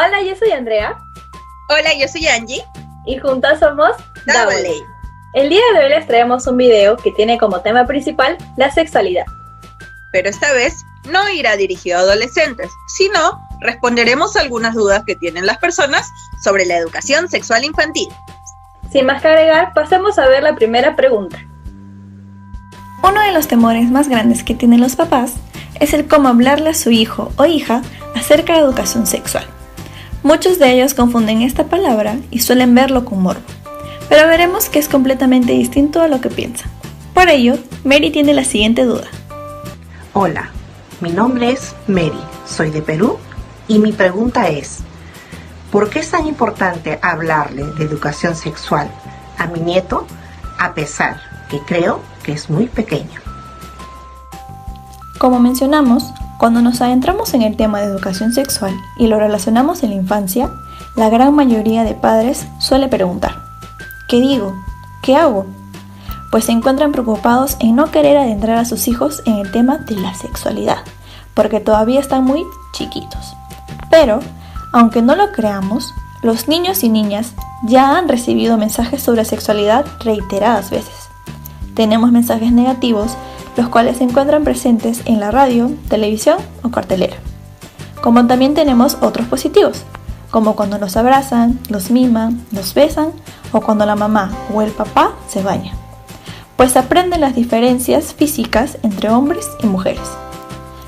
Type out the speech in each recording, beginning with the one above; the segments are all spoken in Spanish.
Hola, yo soy Andrea. Hola, yo soy Angie. Y juntas somos Double A. El día de hoy les traemos un video que tiene como tema principal la sexualidad. Pero esta vez no irá dirigido a adolescentes, sino responderemos algunas dudas que tienen las personas sobre la educación sexual infantil. Sin más que agregar, pasemos a ver la primera pregunta. Uno de los temores más grandes que tienen los papás es el cómo hablarle a su hijo o hija acerca de educación sexual. Muchos de ellos confunden esta palabra y suelen verlo con morbo, pero veremos que es completamente distinto a lo que piensan. Por ello, Mary tiene la siguiente duda. Hola, mi nombre es Mary, soy de Perú y mi pregunta es, ¿por qué es tan importante hablarle de educación sexual a mi nieto a pesar que creo que es muy pequeño? Como mencionamos, cuando nos adentramos en el tema de educación sexual y lo relacionamos en la infancia, la gran mayoría de padres suele preguntar, ¿qué digo? ¿Qué hago? Pues se encuentran preocupados en no querer adentrar a sus hijos en el tema de la sexualidad, porque todavía están muy chiquitos. Pero, aunque no lo creamos, los niños y niñas ya han recibido mensajes sobre sexualidad reiteradas veces. Tenemos mensajes negativos, los cuales se encuentran presentes en la radio, televisión o cartelera. Como también tenemos otros positivos, como cuando los abrazan, los miman, los besan o cuando la mamá o el papá se baña. Pues aprenden las diferencias físicas entre hombres y mujeres.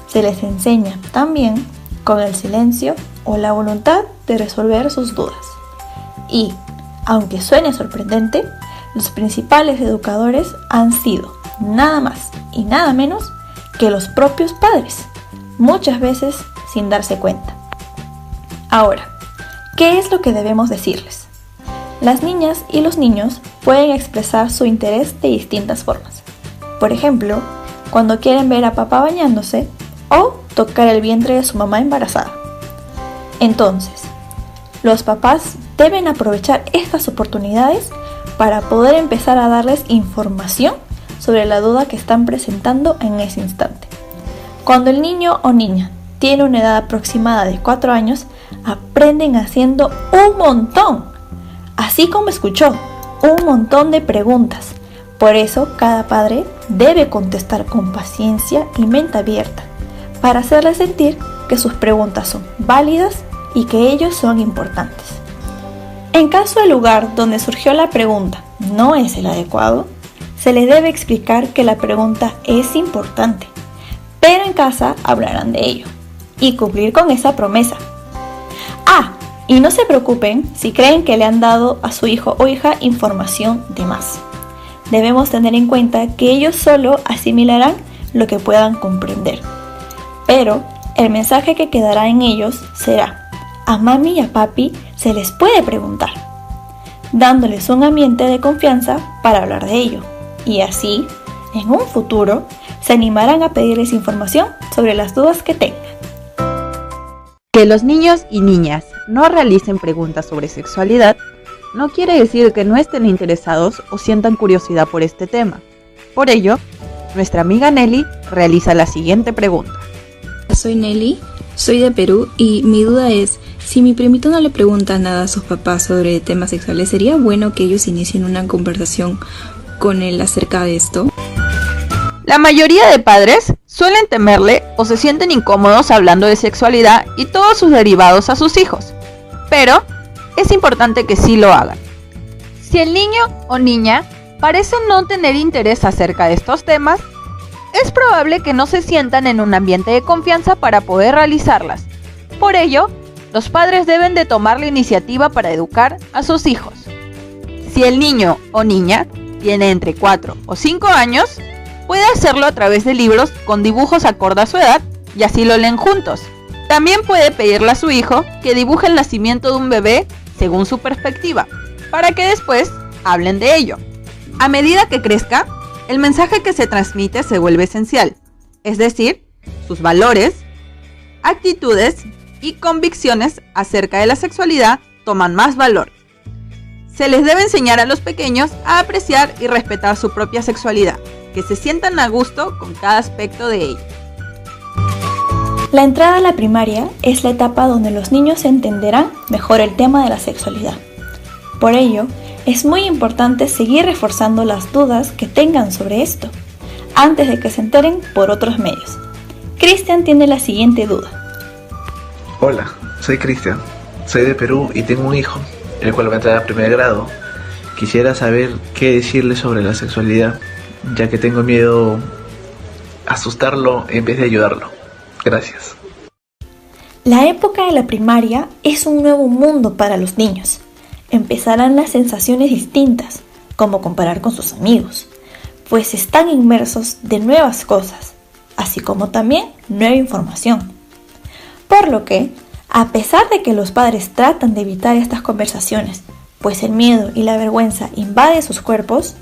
Se les enseña también con el silencio o la voluntad de resolver sus dudas. Y, aunque suene sorprendente, los principales educadores han sido nada más y nada menos que los propios padres, muchas veces sin darse cuenta. Ahora, ¿qué es lo que debemos decirles? Las niñas y los niños pueden expresar su interés de distintas formas. Por ejemplo, cuando quieren ver a papá bañándose o tocar el vientre de su mamá embarazada. Entonces, los papás deben aprovechar estas oportunidades para poder empezar a darles información sobre la duda que están presentando en ese instante. Cuando el niño o niña tiene una edad aproximada de 4 años, aprenden haciendo un montón, así como escuchó, un montón de preguntas. Por eso cada padre debe contestar con paciencia y mente abierta, para hacerles sentir que sus preguntas son válidas y que ellos son importantes. En caso el lugar donde surgió la pregunta no es el adecuado, se les debe explicar que la pregunta es importante, pero en casa hablarán de ello y cumplir con esa promesa. Y no se preocupen si creen que le han dado a su hijo o hija información de más. Debemos tener en cuenta que ellos solo asimilarán lo que puedan comprender, pero el mensaje que quedará en ellos será: a mami y a papi se les puede preguntar, dándoles un ambiente de confianza para hablar de ello. Y así, en un futuro, se animarán a pedirles información sobre las dudas que tengan. Que los niños y niñas no realicen preguntas sobre sexualidad no quiere decir que no estén interesados o sientan curiosidad por este tema. Por ello, nuestra amiga Nelly realiza la siguiente pregunta. Soy Nelly, soy de Perú y mi duda es, si mi primito no le pregunta nada a sus papás sobre temas sexuales, ¿sería bueno que ellos inicien una conversación con él acerca de esto? La mayoría de padres suelen temerle o se sienten incómodos hablando de sexualidad y todos sus derivados a sus hijos, pero es importante que sí lo hagan. Si el niño o niña parece no tener interés acerca de estos temas, es probable que no se sientan en un ambiente de confianza para poder realizarlas. Por ello, los padres deben de tomar la iniciativa para educar a sus hijos. Si el niño o niña tiene entre 4 o 5 años, puede hacerlo a través de libros con dibujos acorde a su edad y así lo leen juntos. También puede pedirle a su hijo que dibuje el nacimiento de un bebé según su perspectiva, para que después hablen de ello. A medida que crezca, el mensaje que se transmite se vuelve esencial, es decir, sus valores, actitudes y convicciones acerca de la sexualidad toman más valor. Se les debe enseñar a los pequeños a apreciar y respetar su propia sexualidad, que se sientan a gusto con cada aspecto de ella. La entrada a la primaria es la etapa donde los niños entenderán mejor el tema de la sexualidad. Por ello, es muy importante seguir reforzando las dudas que tengan sobre esto, antes de que se enteren por otros medios. Cristian tiene la siguiente duda. Hola, soy Cristian, soy de Perú y tengo un hijo, el cual va a entrar a primer grado. Quisiera saber qué decirle sobre la sexualidad, ya que tengo miedo a asustarlo en vez de ayudarlo. Gracias. La época de la primaria es un nuevo mundo para los niños. Empezarán las sensaciones distintas, como comparar con sus amigos, pues están inmersos de nuevas cosas, así como también nueva información. Por lo que, a pesar de que los padres tratan de evitar estas conversaciones, pues el miedo y la vergüenza invaden sus cuerpos,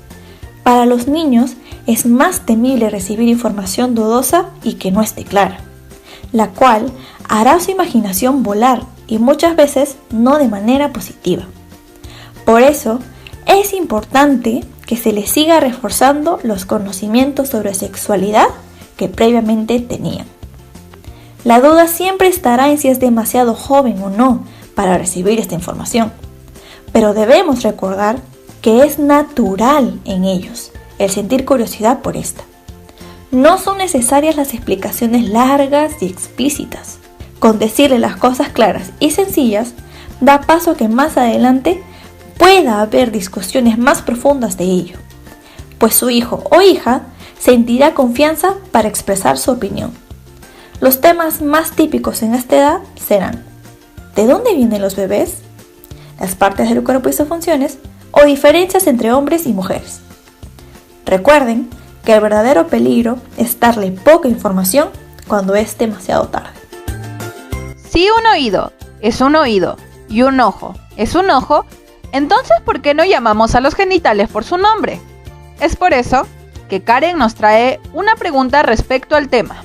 para los niños es más temible recibir información dudosa y que no esté clara, la cual hará su imaginación volar y muchas veces no de manera positiva. Por eso, es importante que se les siga reforzando los conocimientos sobre sexualidad que previamente tenían. La duda siempre estará en si es demasiado joven o no para recibir esta información, pero debemos recordar que es natural en ellos el sentir curiosidad por esta. No son necesarias las explicaciones largas y explícitas. Con decirle las cosas claras y sencillas, da paso a que más adelante pueda haber discusiones más profundas de ello, pues su hijo o hija sentirá confianza para expresar su opinión. Los temas más típicos en esta edad serán: ¿de dónde vienen los bebés?, las partes del cuerpo y sus funciones, o diferencias entre hombres y mujeres. Recuerden que el verdadero peligro es darle poca información cuando es demasiado tarde. Si un oído es un oído y un ojo es un ojo, entonces ¿por qué no llamamos a los genitales por su nombre? Es por eso que Karen nos trae una pregunta respecto al tema.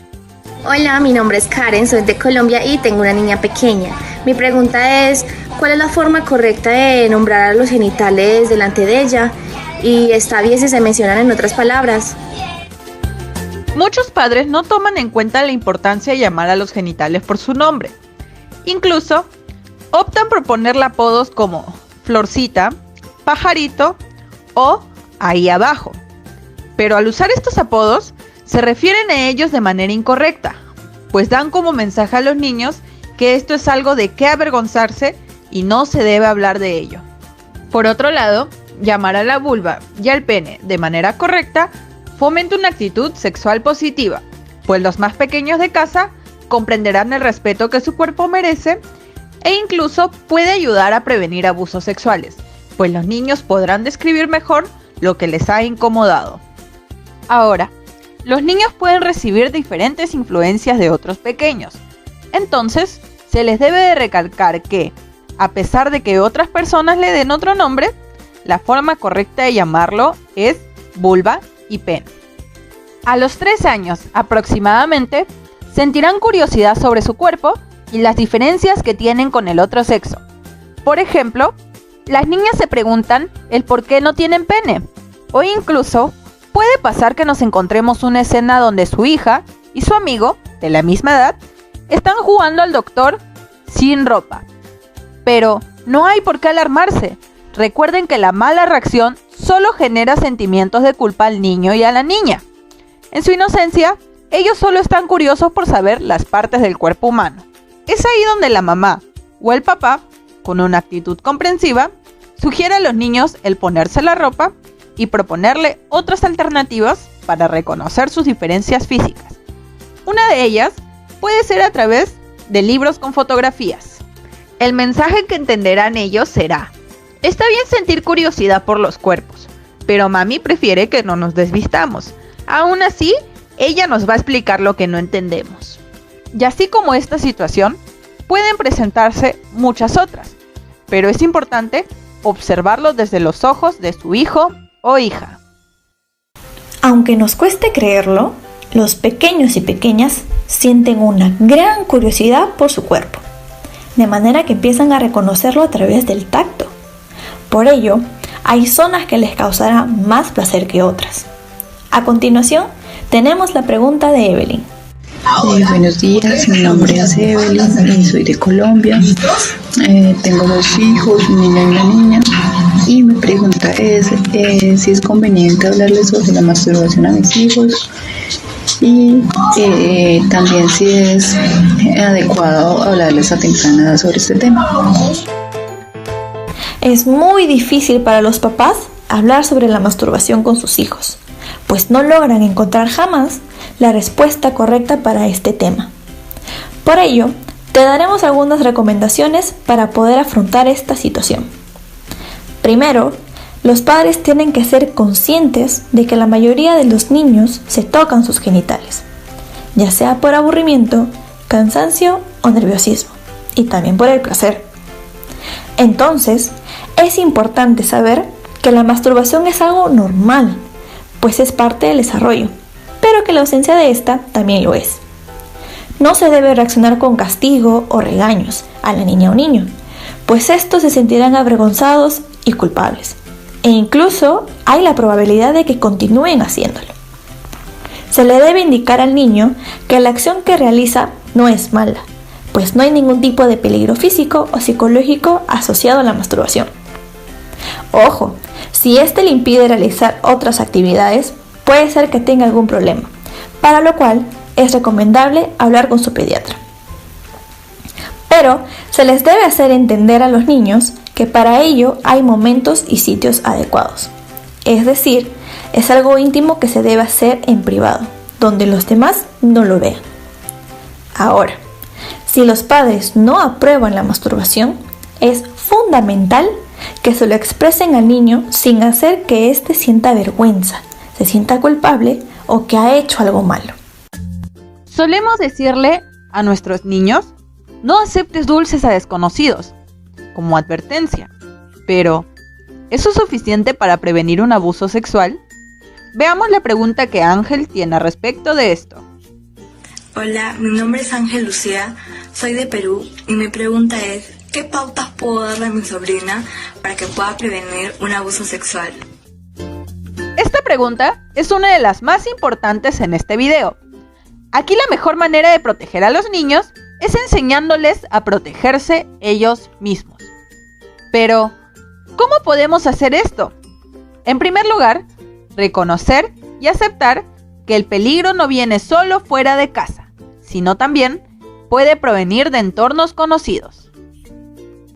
Hola, mi nombre es Karen, soy de Colombia y tengo una niña pequeña. Mi pregunta es, ¿cuál es la forma correcta de nombrar a los genitales delante de ella? Y está bien si se mencionan en otras palabras. Muchos padres no toman en cuenta la importancia de llamar a los genitales por su nombre. Incluso, optan por ponerle apodos como Florcita, Pajarito o Ahí abajo. Pero al usar estos apodos, se refieren a ellos de manera incorrecta, pues dan como mensaje a los niños que esto es algo de qué avergonzarse y no se debe hablar de ello. Por otro lado, llamar a la vulva y al pene de manera correcta fomenta una actitud sexual positiva, pues los más pequeños de casa comprenderán el respeto que su cuerpo merece e incluso puede ayudar a prevenir abusos sexuales, pues los niños podrán describir mejor lo que les ha incomodado. Ahora, los niños pueden recibir diferentes influencias de otros pequeños. Entonces, se les debe de recalcar que, a pesar de que otras personas le den otro nombre, la forma correcta de llamarlo es vulva y pene. A los 3 años aproximadamente, sentirán curiosidad sobre su cuerpo y las diferencias que tienen con el otro sexo. Por ejemplo, las niñas se preguntan el por qué no tienen pene, o incluso puede pasar que nos encontremos una escena donde su hija y su amigo, de la misma edad, están jugando al doctor sin ropa. Pero no hay por qué alarmarse. Recuerden que la mala reacción solo genera sentimientos de culpa al niño y a la niña. En su inocencia, ellos solo están curiosos por saber las partes del cuerpo humano. Es ahí donde la mamá o el papá, con una actitud comprensiva, sugiere a los niños el ponerse la ropa y proponerle otras alternativas para reconocer sus diferencias físicas. Una de ellas puede ser a través de libros con fotografías. El mensaje que entenderán ellos será: está bien sentir curiosidad por los cuerpos, pero mami prefiere que no nos desvistamos. Aún así, ella nos va a explicar lo que no entendemos. Y así como esta situación, pueden presentarse muchas otras, pero es importante observarlo desde los ojos de su hijo o hija. Aunque nos cueste creerlo, los pequeños y pequeñas sienten una gran curiosidad por su cuerpo, de manera que empiezan a reconocerlo a través del tacto. Por ello, hay zonas que les causará más placer que otras. A continuación, tenemos la pregunta de Evelyn. Buenos días, mi nombre es Evelyn y soy de Colombia. Tengo 2 hijos, un niño y una niña. Y mi pregunta es si es conveniente hablarles sobre la masturbación a mis hijos y también si es adecuado hablarles a temprana edad sobre este tema. Es muy difícil para los papás hablar sobre la masturbación con sus hijos, pues no logran encontrar jamás la respuesta correcta para este tema. Por ello, te daremos algunas recomendaciones para poder afrontar esta situación. Primero, los padres tienen que ser conscientes de que la mayoría de los niños se tocan sus genitales, ya sea por aburrimiento, cansancio o nerviosismo, y también por el placer. Entonces, es importante saber que la masturbación es algo normal, pues es parte del desarrollo, pero que la ausencia de esta también lo es. No se debe reaccionar con castigo o regaños a la niña o niño, pues estos se sentirán avergonzados y culpables, e incluso hay la probabilidad de que continúen haciéndolo. Se le debe indicar al niño que la acción que realiza no es mala, pues no hay ningún tipo de peligro físico o psicológico asociado a la masturbación. Ojo, si este le impide realizar otras actividades, puede ser que tenga algún problema, para lo cual es recomendable hablar con su pediatra. Pero se les debe hacer entender a los niños que para ello hay momentos y sitios adecuados. Es decir, es algo íntimo que se debe hacer en privado, donde los demás no lo vean. Ahora, si los padres no aprueban la masturbación, es fundamental que se lo expresen al niño sin hacer que éste sienta vergüenza, se sienta culpable o que ha hecho algo malo. Solemos decirle a nuestros niños: no aceptes dulces a desconocidos, como advertencia. Pero, ¿eso es suficiente para prevenir un abuso sexual? Veamos la pregunta que Ángel tiene al respecto de esto. Hola, mi nombre es Ángel Lucía, soy de Perú y mi pregunta es: ¿qué pautas puedo darle a mi sobrina para que pueda prevenir un abuso sexual? Esta pregunta es una de las más importantes en este video. Aquí la mejor manera de proteger a los niños es enseñándoles a protegerse ellos mismos. Pero, ¿cómo podemos hacer esto? En primer lugar, reconocer y aceptar que el peligro no viene solo fuera de casa, sino también puede provenir de entornos conocidos.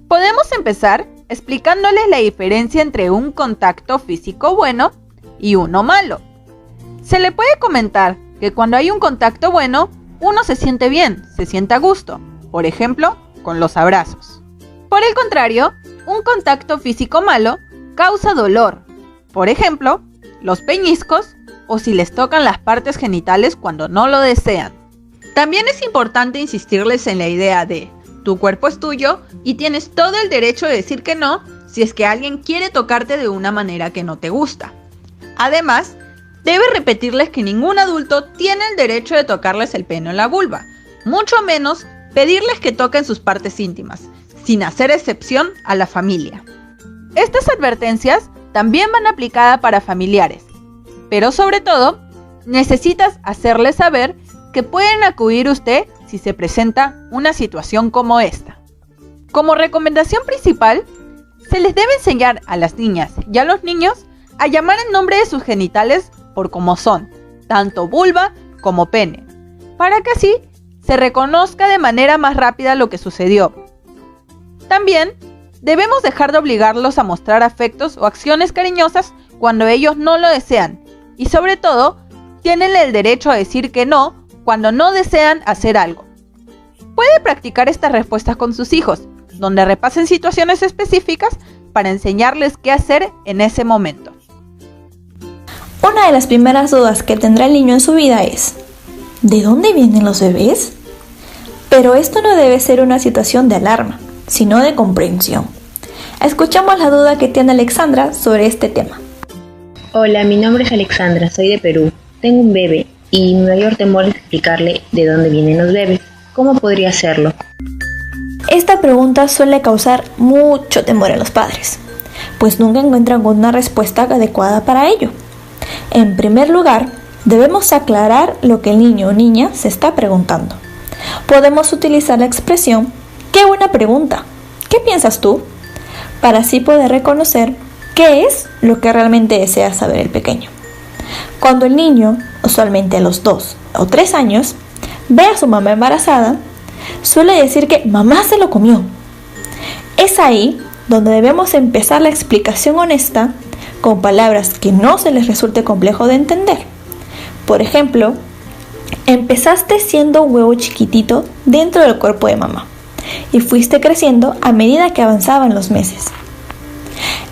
Podemos empezar explicándoles la diferencia entre un contacto físico bueno y uno malo. Se le puede comentar que cuando hay un contacto bueno, uno se siente bien, se siente a gusto, por ejemplo, con los abrazos. Por el contrario, un contacto físico malo causa dolor, por ejemplo, los peñiscos o si les tocan las partes genitales cuando no lo desean. También es importante insistirles en la idea de: tu cuerpo es tuyo y tienes todo el derecho de decir que no si es que alguien quiere tocarte de una manera que no te gusta. Además, debe repetirles que ningún adulto tiene el derecho de tocarles el pene o la vulva, mucho menos pedirles que toquen sus partes íntimas, sin hacer excepción a la familia. Estas advertencias también van aplicadas para familiares, pero sobre todo, necesitas hacerles saber que pueden acudir a usted si se presenta una situación como esta. Como recomendación principal, se les debe enseñar a las niñas y a los niños a llamar el nombre de sus genitales por como son, tanto vulva como pene, para que así se reconozca de manera más rápida lo que sucedió. También debemos dejar de obligarlos a mostrar afectos o acciones cariñosas cuando ellos no lo desean, y sobre todo, tienen el derecho a decir que no cuando no desean hacer algo. Puede practicar estas respuestas con sus hijos, donde repasen situaciones específicas para enseñarles qué hacer en ese momento. Una de las primeras dudas que tendrá el niño en su vida es: ¿de dónde vienen los bebés? Pero esto no debe ser una situación de alarma, sino de comprensión. Escuchamos la duda que tiene Alexandra sobre este tema. Hola, mi nombre es Alexandra, soy de Perú. Tengo un bebé y mi mayor temor es explicarle de dónde vienen los bebés. ¿Cómo podría hacerlo? Esta pregunta suele causar mucho temor en los padres, pues nunca encuentran una respuesta adecuada para ello. En primer lugar, debemos aclarar lo que el niño o niña se está preguntando. Podemos utilizar la expresión ¡qué buena pregunta! ¿Qué piensas tú? Para así poder reconocer qué es lo que realmente desea saber el pequeño. Cuando el niño, usualmente a los 2 o 3 años, ve a su mamá embarazada, suele decir que mamá se lo comió. Es ahí donde debemos empezar la explicación honesta con palabras que no se les resulte complejo de entender. Por ejemplo, empezaste siendo un huevo chiquitito dentro del cuerpo de mamá y fuiste creciendo a medida que avanzaban los meses.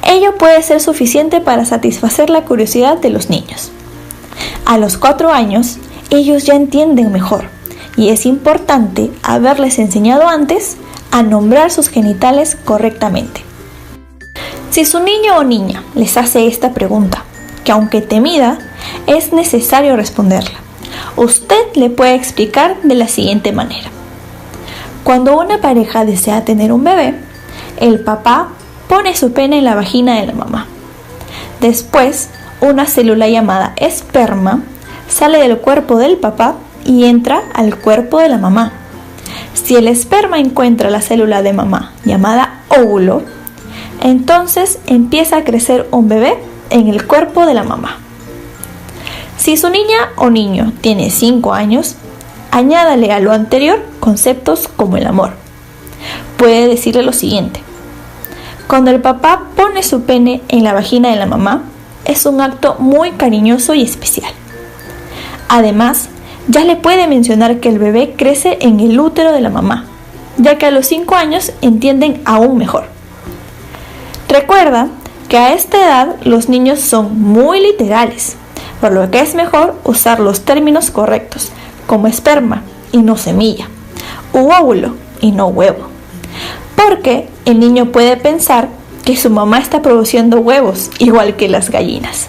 Ello puede ser suficiente para satisfacer la curiosidad de los niños. A los 4 años, ellos ya entienden mejor y es importante haberles enseñado antes a nombrar sus genitales correctamente. Si su niño o niña les hace esta pregunta, que aunque temida, es necesario responderla, usted le puede explicar de la siguiente manera. Cuando una pareja desea tener un bebé, el papá pone su pene en la vagina de la mamá. Después, una célula llamada esperma sale del cuerpo del papá y entra al cuerpo de la mamá. Si el esperma encuentra la célula de mamá llamada óvulo, entonces empieza a crecer un bebé en el cuerpo de la mamá. Si su niña o niño tiene 5 años, añádale a lo anterior conceptos como el amor. Puede decirle lo siguiente: cuando el papá pone su pene en la vagina de la mamá, es un acto muy cariñoso y especial. Además, ya le puede mencionar que el bebé crece en el útero de la mamá, ya que a los 5 años entienden aún mejor. Recuerda que a esta edad los niños son muy literales, por lo que es mejor usar los términos correctos, como esperma y no semilla, u óvulo y no huevo, porque el niño puede pensar que su mamá está produciendo huevos igual que las gallinas.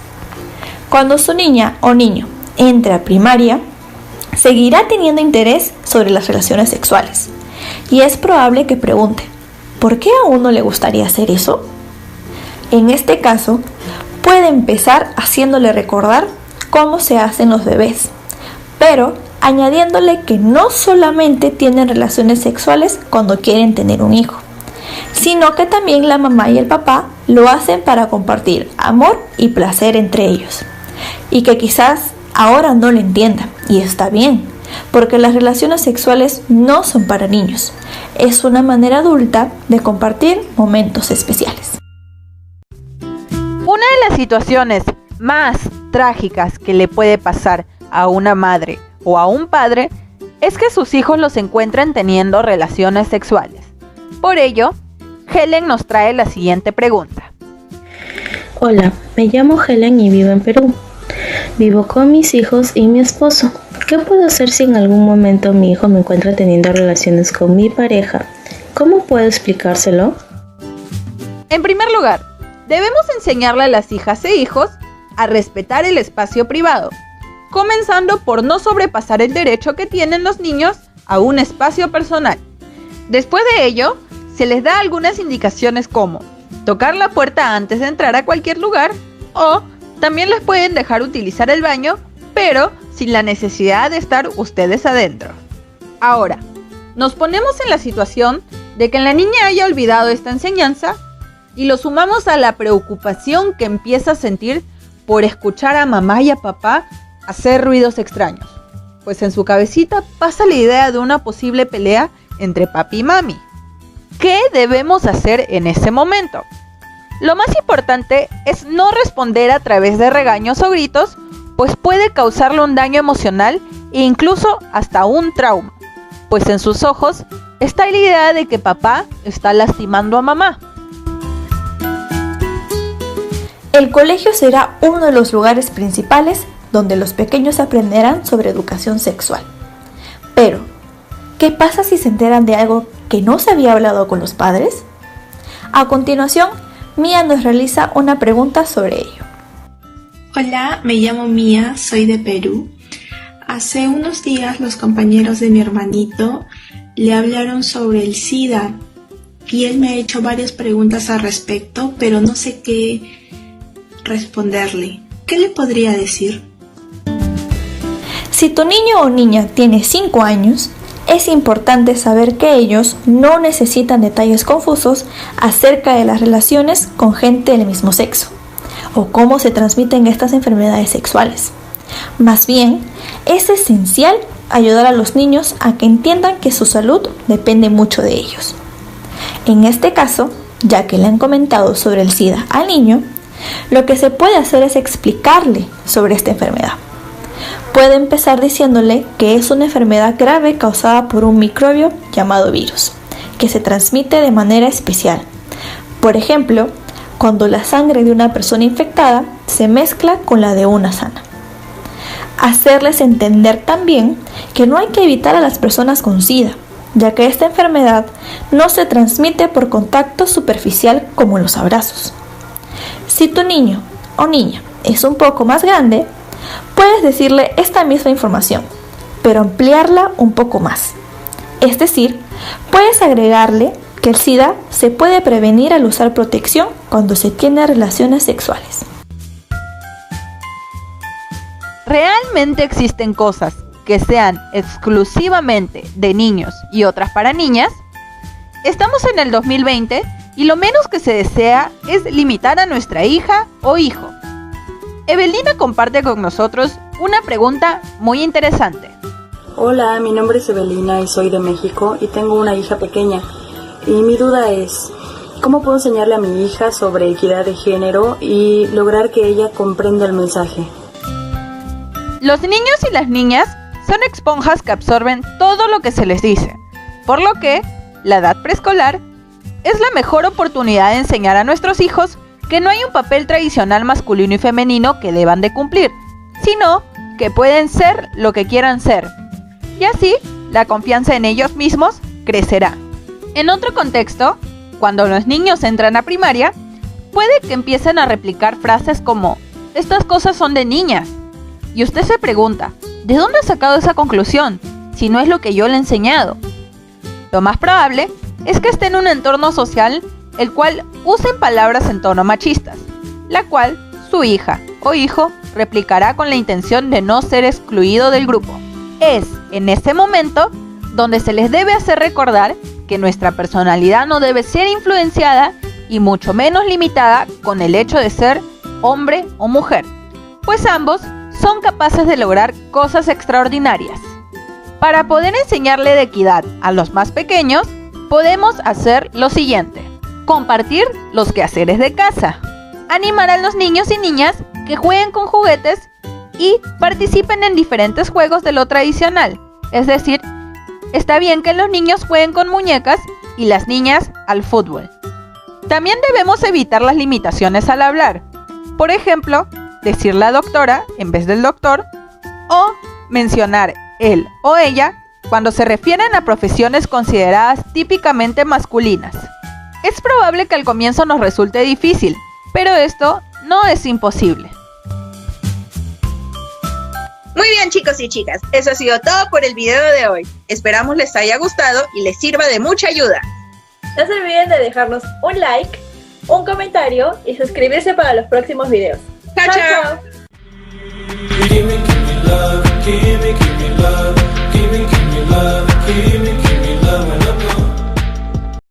Cuando su niña o niño entre a primaria, seguirá teniendo interés sobre las relaciones sexuales y es probable que pregunte: ¿por qué a uno le gustaría hacer eso? En este caso, puede empezar haciéndole recordar cómo se hacen los bebés, pero añadiéndole que no solamente tienen relaciones sexuales cuando quieren tener un hijo, sino que también la mamá y el papá lo hacen para compartir amor y placer entre ellos, y que quizás ahora no lo entienda, y está bien, porque las relaciones sexuales no son para niños, es una manera adulta de compartir momentos especiales. Una de las situaciones más trágicas que le puede pasar a una madre o a un padre es que sus hijos los encuentren teniendo relaciones sexuales. Por ello, Helen nos trae la siguiente pregunta. Hola, me llamo Helen y vivo en Perú. Vivo con mis hijos y mi esposo. ¿Qué puedo hacer si en algún momento mi hijo me encuentra teniendo relaciones con mi pareja? ¿Cómo puedo explicárselo? En primer lugar, debemos enseñarle a las hijas e hijos a respetar el espacio privado, comenzando por no sobrepasar el derecho que tienen los niños a un espacio personal. Después de ello, se les da algunas indicaciones como tocar la puerta antes de entrar a cualquier lugar, o también les pueden dejar utilizar el baño, pero sin la necesidad de estar ustedes adentro. Ahora, nos ponemos en la situación de que la niña haya olvidado esta enseñanza y lo sumamos a la preocupación que empieza a sentir por escuchar a mamá y a papá hacer ruidos extraños, pues en su cabecita pasa la idea de una posible pelea entre papi y mami. ¿Qué debemos hacer en ese momento? Lo más importante es no responder a través de regaños o gritos, pues puede causarle un daño emocional e incluso hasta un trauma, pues en sus ojos está la idea de que papá está lastimando a mamá. El colegio será uno de los lugares principales donde los pequeños aprenderán sobre educación sexual. Pero, ¿qué pasa si se enteran de algo que no se había hablado con los padres? A continuación, Mía nos realiza una pregunta sobre ello. Hola, me llamo Mía, soy de Perú. Hace unos días los compañeros de mi hermanito le hablaron sobre el SIDA y él me ha hecho varias preguntas al respecto, pero no sé qué responderle. ¿Qué le podría decir? Si tu niño o niña tiene 5 años, es importante saber que ellos no necesitan detalles confusos acerca de las relaciones con gente del mismo sexo o cómo se transmiten estas enfermedades sexuales. Más bien, es esencial ayudar a los niños a que entiendan que su salud depende mucho de ellos. En este caso, ya que le han comentado sobre el SIDA al niño, lo que se puede hacer es explicarle sobre esta enfermedad. Puede empezar diciéndole que es una enfermedad grave causada por un microbio llamado virus, que se transmite de manera especial. Por ejemplo, cuando la sangre de una persona infectada se mezcla con la de una sana. Hacerles entender también que no hay que evitar a las personas con SIDA, ya que esta enfermedad no se transmite por contacto superficial como los abrazos. Si tu niño o niña es un poco más grande, puedes decirle esta misma información, pero ampliarla un poco más. Es decir, puedes agregarle que el SIDA se puede prevenir al usar protección cuando se tiene relaciones sexuales. ¿Realmente existen cosas que sean exclusivamente de niños y otras para niñas? Estamos en el 2020 y lo menos que se desea es limitar a nuestra hija o hijo. Evelina comparte con nosotros una pregunta muy interesante. Hola, mi nombre es Evelina y soy de México y tengo una hija pequeña. Y mi duda es, ¿cómo puedo enseñarle a mi hija sobre equidad de género y lograr que ella comprenda el mensaje? Los niños y las niñas son esponjas que absorben todo lo que se les dice, por lo que la edad preescolar es la mejor oportunidad de enseñar a nuestros hijos que no hay un papel tradicional masculino y femenino que deban de cumplir, sino que pueden ser lo que quieran ser, y así la confianza en ellos mismos crecerá. En otro contexto, cuando los niños entran a primaria, puede que empiecen a replicar frases como «estas cosas son de niñas», y usted se pregunta ¿de dónde ha sacado esa conclusión si no es lo que yo le he enseñado? Lo más probable es que esté en un entorno social el cual usen palabras en tono machistas, la cual su hija o hijo replicará con la intención de no ser excluido del grupo. Es en este momento donde se les debe hacer recordar que nuestra personalidad no debe ser influenciada y mucho menos limitada con el hecho de ser hombre o mujer, pues ambos son capaces de lograr cosas extraordinarias. Para poder enseñarle de equidad a los más pequeños, podemos hacer lo siguiente: compartir los quehaceres de casa, animar a los niños y niñas que jueguen con juguetes y participen en diferentes juegos de lo tradicional. Es decir, está bien que los niños jueguen con muñecas y las niñas al fútbol. También debemos evitar las limitaciones al hablar. Por ejemplo, decir la doctora en vez del doctor, o mencionar él o ella cuando se refieren a profesiones consideradas típicamente masculinas. Es probable que al comienzo nos resulte difícil, pero esto no es imposible. Muy bien, chicos y chicas, eso ha sido todo por el video de hoy. Esperamos les haya gustado y les sirva de mucha ayuda. No se olviden de dejarnos un like, un comentario y suscribirse para los próximos videos. Chao, chao. Give me love, give me love, give me love, give me